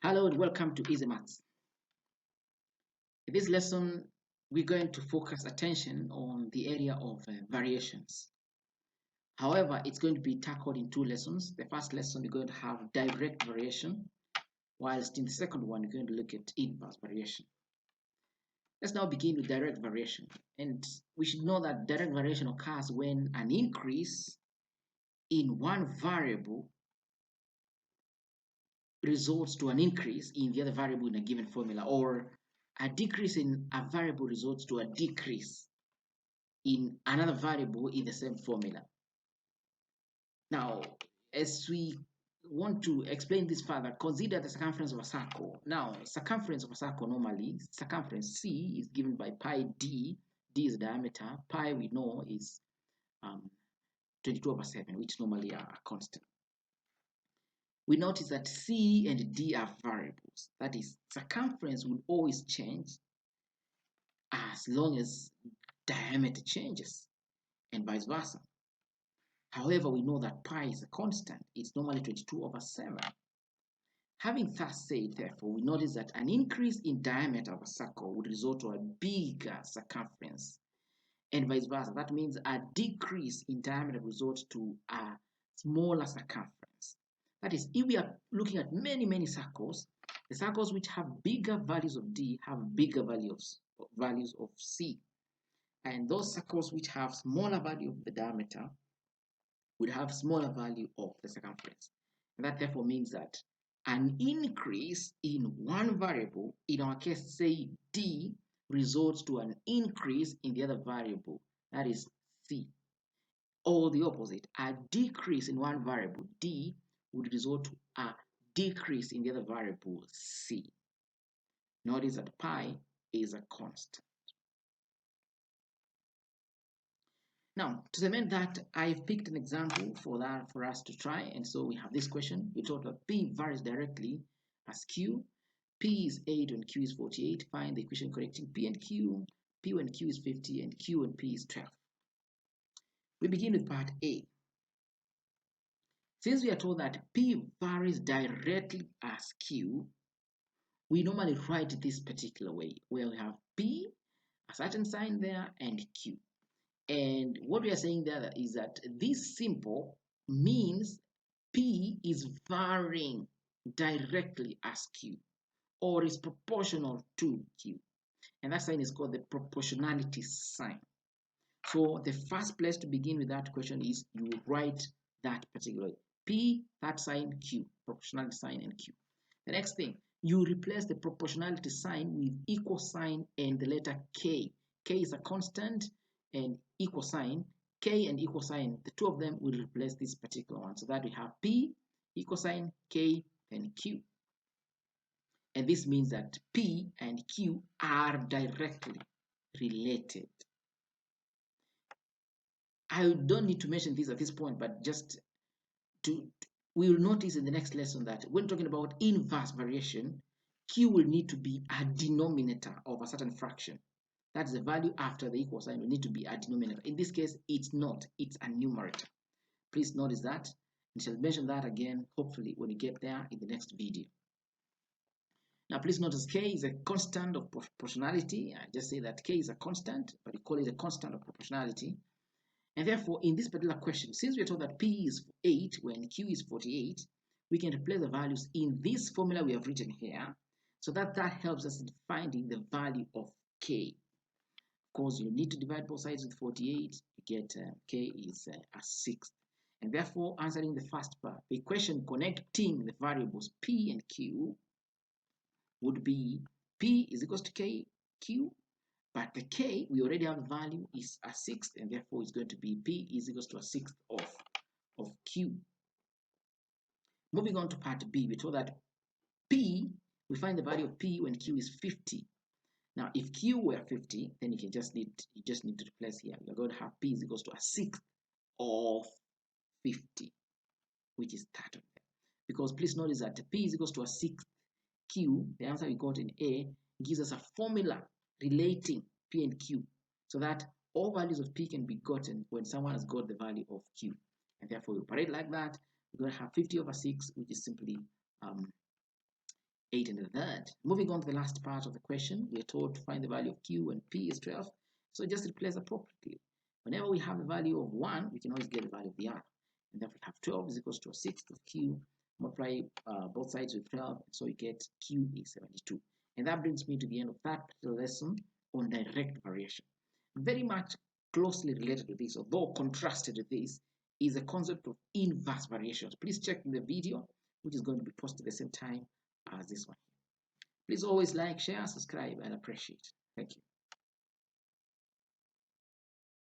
Hello and welcome to Easy Maths. In this lesson, we're going to focus attention on the area of variations. However, it's going to be tackled in two lessons. The first lesson, we're going to have direct variation, whilst in the second one, we're going to look at inverse variation. Let's now begin with direct variation. And we should know that direct variation occurs when an increase in one variable results to an increase in the other variable in a given formula, or a decrease in a variable results to a decrease in another variable in the same formula. Now, as we want to explain this further, consider the circumference of a circle. Now, circumference of a circle normally, circumference C is given by pi d. D is diameter. Pi we know is 22/7, which normally are a constant. We notice that C and D are variables. That is, circumference will always change as long as diameter changes, and vice versa. However, we know that pi is a constant. It's normally 22/7. Having thus said, therefore, we notice that an increase in diameter of a circle would result to a bigger circumference, and vice versa. That means a decrease in diameter results to a smaller circumference. That is, if we are looking at many circles, the circles which have bigger values of D have bigger values of C. And those circles which have smaller value of the diameter would have smaller value of the circumference. And that therefore means that an increase in one variable, in our case, say D, results to an increase in the other variable, that is C. Or the opposite, a decrease in one variable, D, would result to a decrease in the other variable, C. Notice that pi is a constant. Now, to cement that, I've picked an example for us to try. And so we have this question. We thought that P varies directly as Q. P is 8 when Q is 48. Find the equation correcting P and Q. P when Q is 50 and Q when P is 12. We begin with part A. Since we are told that P varies directly as Q, we normally write this particular way, where we have P, a certain sign there, and Q. And what we are saying there is that this symbol means P is varying directly as Q, or is proportional to Q. And that sign is called the proportionality sign. So the first place to begin with that question is you write that particular P, that sign, Q, proportionality sign, and Q. The next thing, you replace the proportionality sign with equal sign and the letter K. K is a constant, and equal sign, K and equal sign, the two of them will replace this particular one, so that we have P, equal sign, K, and Q. And this means that P and Q are directly related. I don't need to mention this at this point, but just we will notice in the next lesson that when talking about inverse variation, Q will need to be a denominator of a certain fraction. That's the value after the equal sign will need to be a denominator. In this case, it's not, it's a numerator. Please notice that. We shall mention that again, hopefully, when we get there in the next video. Now, please notice K is a constant of proportionality. I just say that K is a constant, but we call it a constant of proportionality. And therefore, in this particular question, since we are told that P is 8 when Q is 48, we can replace the values in this formula we have written here, so that helps us in finding the value of K. Of course, you need to divide both sides with 48. You get K is a sixth. And therefore, answering the first part, the equation connecting the variables P and Q would be P is equals to K, Q, but the K, we already have the value, is a sixth, and therefore it's going to be P is equals to a sixth of Q. Moving on to part B, we told that P, we find the value of P when Q is 50. Now, if Q were 50, then you just need to replace here. You're going to have P is equals to a sixth of 50, which is that of them. Because please notice that P is equals to a sixth Q, the answer we got in A, gives us a formula relating P and Q, so that all values of P can be gotten when someone has got the value of Q. And therefore, we operate like that. We're going to have 50/6, which is simply 8 and a third. Moving on to the last part of the question, we're told to find the value of Q and P is 12. So just replace appropriately. Whenever we have the value of 1, we can always get the value of the other. And therefore we have 12 is equals to a sixth of Q, multiply both sides with 12, so you get Q is 72. And that brings me to the end of that particular lesson on direct variation. Very much closely related to this, although contrasted with this, is the concept of inverse variations. Please check the video, which is going to be posted at the same time as this one. Please always like, share, subscribe, and appreciate. Thank you.